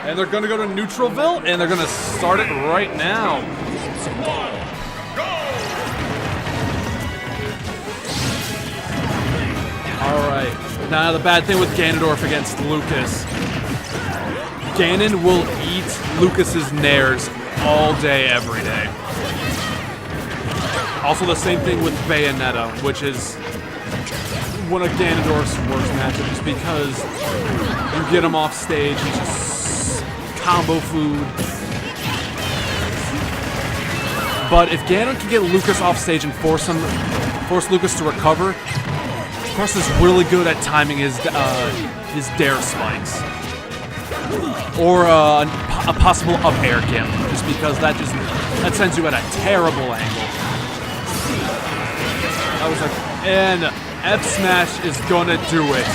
And they're going to go to Neutralville, and they're going to start it right now. All right. Now, the bad thing with Ganondorf against Lucas. Ganon will eat Lucas's nairs all day, every day. Also, the same thing with Bayonetta, which is one of Ganondorf's worst matchups because you get him off stage and just combo food. But if Ganon can get Lucas off stage and force Lucas to recover, Crust is really good at timing his dare spikes. Or a possible up air gimp, just because that sends you at a terrible angle. I was like, and F smash is gonna do it.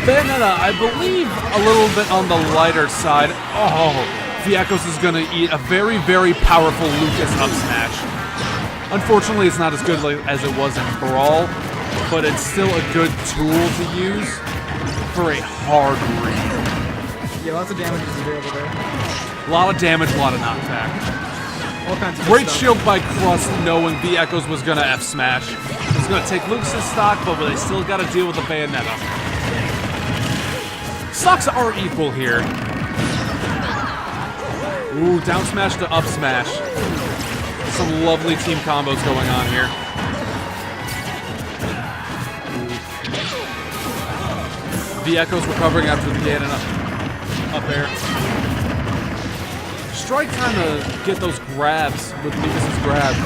Bayonetta, I believe, a little bit on the lighter side. Oh, vEchoes is gonna eat a very, very powerful Lucas up smash. Unfortunately, it's not as good as it was in Brawl, but it's still a good tool to use for a hard read. Yeah, lots of damage is available there. A lot of damage, a lot of knockback. All kinds of Great stuff. shield by Crust, knowing vEchoes was gonna F smash. He's gonna take Lucas's stock, but they still gotta deal with the Bayonetta. Stocks are equal here. Ooh, down smash to up smash. Some lovely team combos going on here. vEchoes recovering after the Ganon up air. Strike trying to get those grabs with Lucas's grab.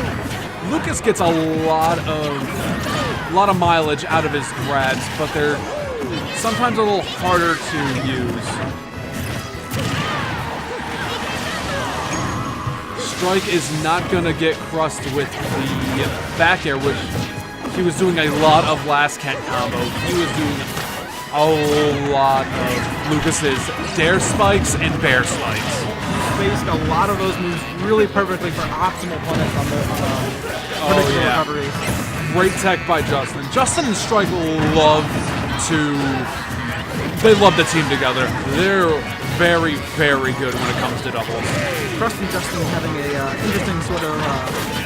Lucas gets a lot of mileage out of his grabs, but they're sometimes a little harder to use. Strike is not gonna get Crust with the back air, which he was doing a lot of last cat combo. He was doing a lot of Lucas's dare spikes and bear spikes. Spaced a lot of those moves really perfectly for optimal punish on the predictable recoveries. Great tech by Justen. Justen and Strike love to team together. They're very, very good when it comes to doubles. Crust and Justen having a interesting sort of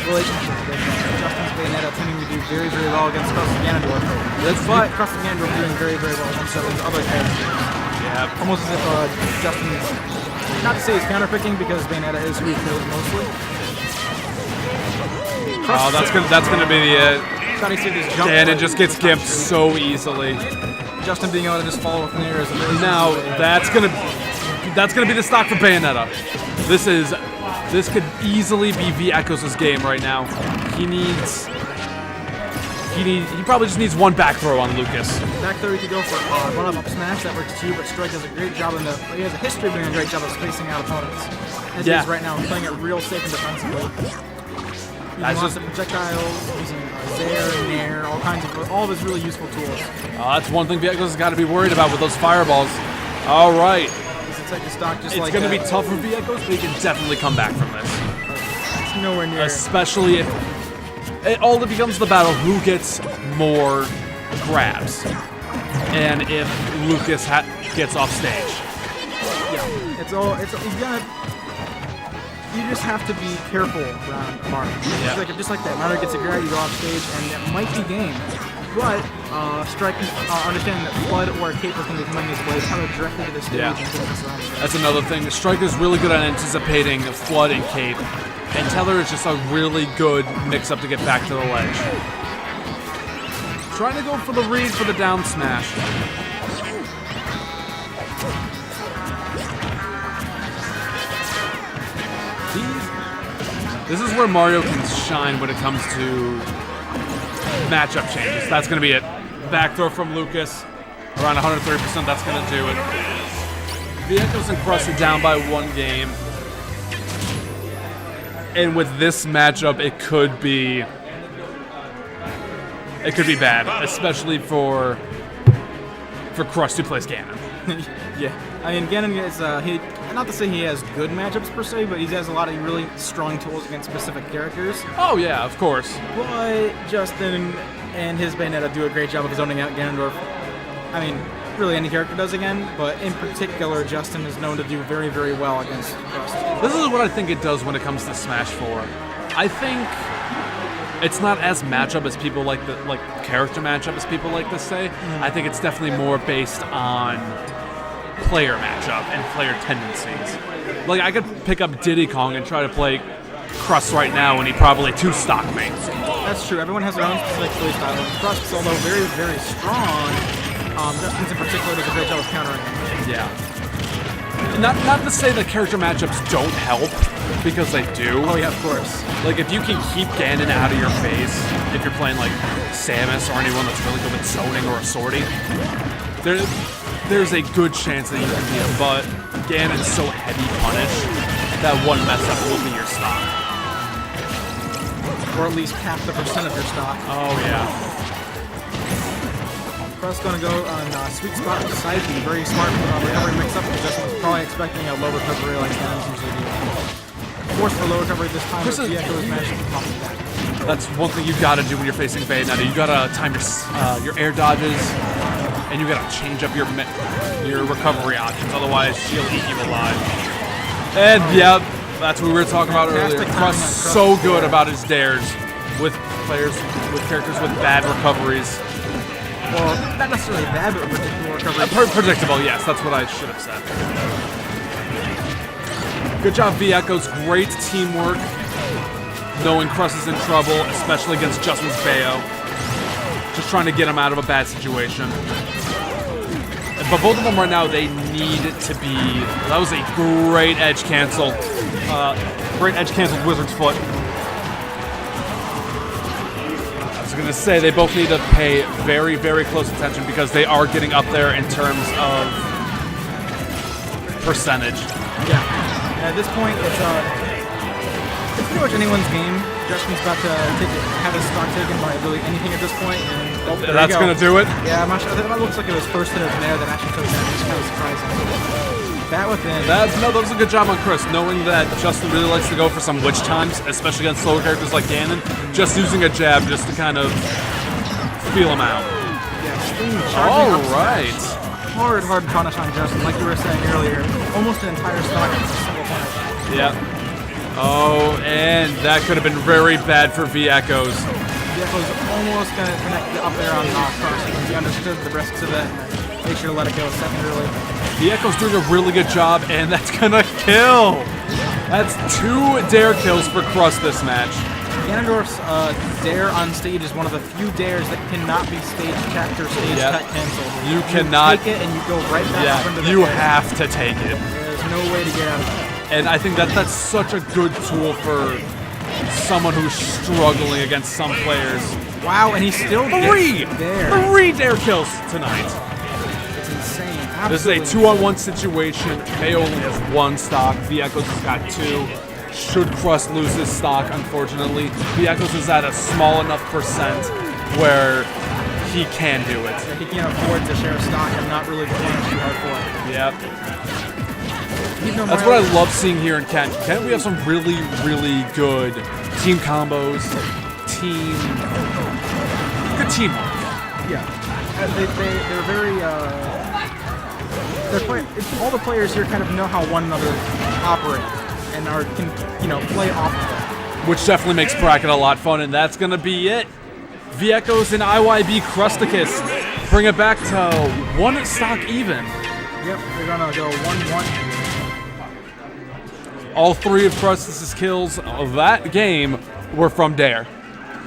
relationship with Justen's Bayonetta tending to do very, very well against Crust and Ganondorf. But Crust and Ganondorf doing very, very well against other characters. Yeah. Almost as if Justen, not to say he's counterpicking because Bayonetta is who he kills mostly. Oh, that's gonna be the Trying to see this jump. and it just gets gimped so easily. Justen being able to just follow with an air is amazing. Now that's gonna be the stock for Bayonetta. This could easily be vEchoes' game right now. He probably just needs one back throw on Lucas. Back throw, he could go for run up smash, that works too, but Strike does a great job he has a history of doing a great job of spacing out opponents. As he is right now, playing it real safe and defensively. Using lots of projectiles, using Zair, Nair, all of his really useful tools. That's one thing vEchoes has got to be worried about with those fireballs. All right. Take the stock just it's going to be tough for vEchoes, but he can definitely come back from this. It's nowhere near. Especially if it all becomes the battle who gets more grabs, and if Lucas gets off stage. Yeah, you just have to be careful around Mario. Yeah. Just like that, Mario gets a grab, you go off stage, and it might be game. But Strike, understanding that Flood or Cape is going to be coming his way, kind of directly to the stage. Yeah. And this around. That's another thing. Strike is really good at anticipating Flood and Cape, and Teller is just a really good mix-up to get back to the ledge. Trying to go for the read for the down smash. This is where Mario can shine when it comes to matchup changes. That's going to be it. Back throw from Lucas. Around 130%, that's going to do it. vEchoes and Crust are down by one game. And with this matchup, it could be bad, especially for Crust who plays Ganon. Yeah, I mean Ganon is not to say he has good matchups per se, but he has a lot of really strong tools against specific characters. Oh yeah, of course. But Justen and his Bayonetta do a great job of zoning out Ganondorf. I mean, really any character does again, but in particular, Justin is known to do very, very well against Crust. This is what I think it does when it comes to Smash 4. I think it's not as matchup as people like character matchup as people like to say. I think it's definitely more based on player matchup and player tendencies. Like, I could pick up Diddy Kong and try to play Crust right now, and he'd probably two-stock me. That's true. Everyone has their own specific play style. Crust, although very, very strong, Justin's in particular does a great job of countering him. Yeah. Not to say that character matchups don't help, because they do. Oh yeah, of course. Like, if you can keep Ganon out of your face, if you're playing like Samus or anyone that's really good with zoning or assorting, there's a good chance that you can beat him, but Ganon's so heavy punish that one mess up will be your stock. Or at least half the percent of your stock. Oh yeah. Crust gonna go on sweet spot with side B. Very smart recovery mix-up. Justin was probably expecting a low recovery like Ganon's usually do. Forced for low recovery this time, but vEchoes managed to pop it back. That's one thing you gotta do when you're facing Bayonetta. You gotta time your air dodges, and you gotta change up your recovery options. Otherwise, she'll eat you alive. And yeah, that's what we were talking about earlier. Crust's so good about his dares with characters with bad recoveries. Well, not necessarily bad, but predictable recovery. Predictable, yes, that's what I should have said. Good job, vEchoes. Great teamwork. Knowing Crust is in trouble, especially against Justin's Bayo. Just trying to get him out of a bad situation. But both of them right now, they need to be... That was a great edge cancel. Great edge canceled Wizard's Foot. I was going to say, they both need to pay very, very close attention because they are getting up there in terms of percentage. Yeah. At this point, it's pretty much anyone's game. Justin's about to have his stock taken by really anything at this point, and that's going to do it? Yeah, I'm not sure. That looks like it was first hit of Nair that actually took damage. It's kind of surprising. That within. No, that was a good job on Chris, knowing that Justin really likes to go for some witch times, especially against slower characters like Ganon, just using a jab just to kind of feel him out. Yeah, all right. Hard punish on Justin, like you were saying earlier. Almost an entire stock in a single punish. Yeah. Oh, and that could have been very bad for vEchoes. vEchoes almost going to connect up there on Crust, but he understood the risks of it and made sure to let it go a second early. vEchoes doing a really good job, and that's going to kill. That's 2 dare kills for Crust this match. Ganondorf's dare on stage is one of the few dares that cannot be stage checked or stage cut canceled. You cannot take it and you go right back up into the you air. have to take it. There's no way to get out of it. And I think that's such a good tool for someone who's struggling against some players. Wow, and he still gets there. 3 dare kills tonight. It's insane. Absolutely. This is a 2-on-1 situation. May only has 1 stock. vEchoes has got 2. Should Crust lose his stock, unfortunately. vEchoes is at a small enough percent where he can do it. Yeah, he can't afford to share stock and not really going too hard for it. Yep. That's what I love seeing here in Kent. Kent, we have some really, really good team combos, good teamwork. Yeah, they're very. All the players here kind of know how one another operate and can play off of it. Which definitely makes bracket a lot fun, and that's gonna be it. vEchoes and IYB Crusticus bring it back to 1 stock even. Yep, they're gonna go 1-1. All 3 of Crusticus' kills of that game were from Dare.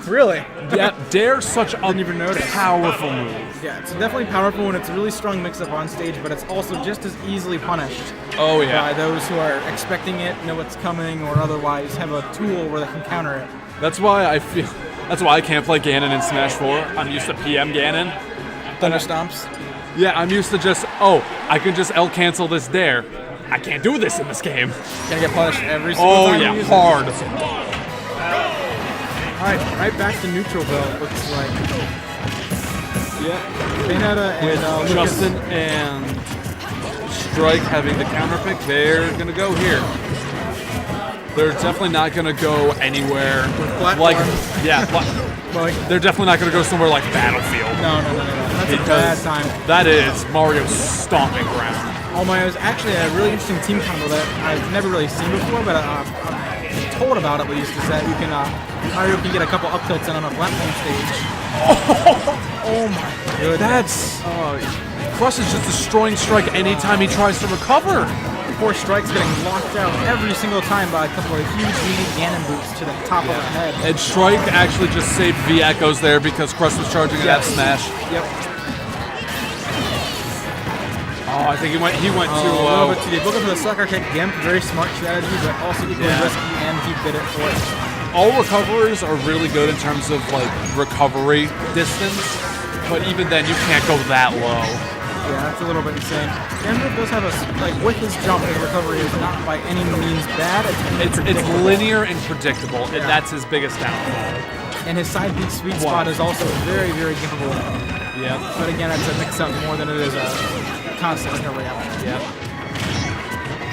Really? Yeah, Dare's such a powerful move. Yeah, it's definitely powerful when it's a really strong mix-up on stage, but it's also just as easily punished. Oh yeah. By those who are expecting it, know what's coming, or otherwise have a tool where they can counter it. That's why I can't play Ganon in Smash 4. I'm used to PM Ganon. Thunder Stomps? Yeah, I'm used to just, I can just L-cancel this Dare. I can't do this in this game. Gonna get punished every single time. Oh yeah, hard. Alright, right back to Neutralville, looks like. Yeah, Bayonetta and Justin and Strike having the counter pick. They're gonna go here. They're definitely not gonna go anywhere. Like, they're definitely not gonna go somewhere like Battlefield. No. That's because time. that is Mario's stomping ground. Oh my, it was actually a really interesting team combo that I've never really seen before, but I'm told about at least, is that you can, Mario can get a couple up tilts in on a platform stage. Oh my goodness. That's, Crust is just destroying Strike anytime he tries to recover. Poor Strike's getting locked out every single time by a couple of huge meaty Ganon boots to the top of the head. And Strike actually just saved V-Echoes there because Crust was charging an F smash. Yep. Oh, I think he went too A little bit too deep. Looking for the sucker kick, Gimp, very smart strategy, but also equally risky, and he did it for it. All recoverers are really good in terms of like recovery distance, but even then you can't go that low. Yeah, that's a little bit insane. Ganon does have a, like, with his jump, his recovery is not by any means bad. It's linear and predictable, and that's his biggest downfall. And his side beat sweet spot is also very, very gimpable. Yeah. But again, it's a mix-up more than it is a constant recovery element. Yeah.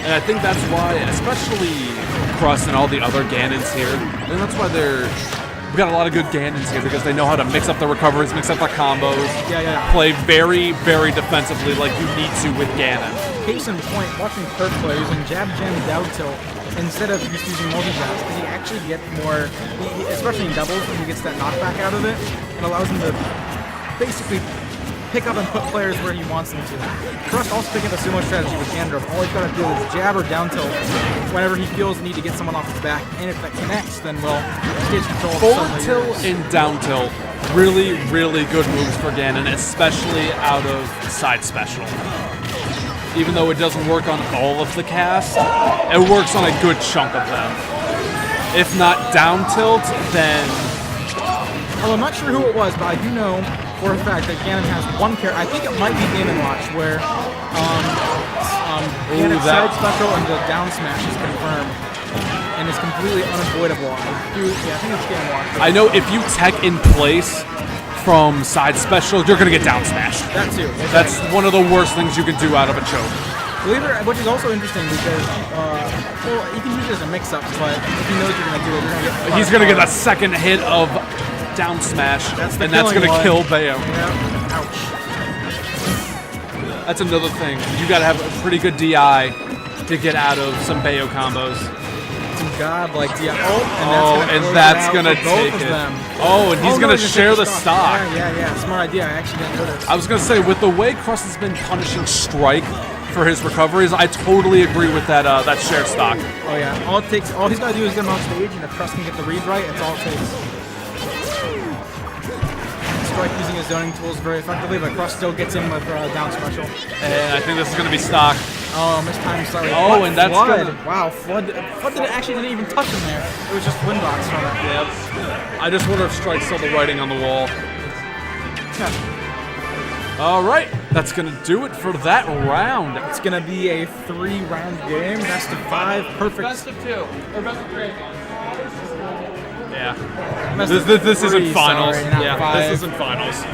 And I think that's why, especially Crust and all the other Ganons here, and that's why we got a lot of good Ganons here because they know how to mix up the recoveries, mix up the combos, play very, very defensively like you need to with Ganon. Case in point, watching Kirk play using jab, jam, down tilt instead of just using multi-jabs, because he actually gets more, especially in doubles when he gets that knockback out of it, it allows him to basically pick up and put players where he wants them to. Crust also picking up a sumo strategy with Gandalf. All he's got to do is jab or down tilt whenever he feels the need to get someone off his back, and if that connects, then stage control. Forward tilt and down tilt, really, really good moves for Ganon, especially out of side special. Even though it doesn't work on all of the casts, it works on a good chunk of them. If not down tilt, then... Well, I'm not sure who it was, but I do know for a fact that Ganon has one character. I think it might be Game & Watch, where Ganon's side special and the down smash is confirmed and is completely unavoidable. I think it's Game & Watch. I know if you tech in place from side special, you're gonna get down smashed. That too. That's one of the worst things you can do out of a choke. Believe it, which is also interesting because, well, you can use it as a mix-up, but if he knows you're gonna do it, you're gonna get. He's gonna get that second hit of down smash, and that's gonna kill Bayo. Yeah. Ouch. That's another thing. You gotta have a pretty good DI to get out of some Bayo combos. Some godlike DI. And that's gonna take it. Oh, and he's gonna share the stock. Yeah. Smart idea. I actually didn't notice. I was gonna say, with the way Crust has been punishing Strike for his recoveries, I totally agree with that that share stock. Oh yeah. All he's gotta do is get him on stage, and if Crust can get the read right, it's all it takes. Strike using his zoning tools very effectively, but Crust still gets him with down special. And I think this is going to be stock. Oh, missed time, sorry. Oh, and that's Flood. Wow, Flood actually didn't even touch him there. It was just Windbox from it. Yep. I just wonder if Strike saw the writing on the wall. All right, that's going to do it for that round. It's going to be a 3-round game, best of 5, perfect. Best of 2, or best of 3. Yeah. Best This of isn't three, finals. sorry, not Yeah, 5. this isn't finals.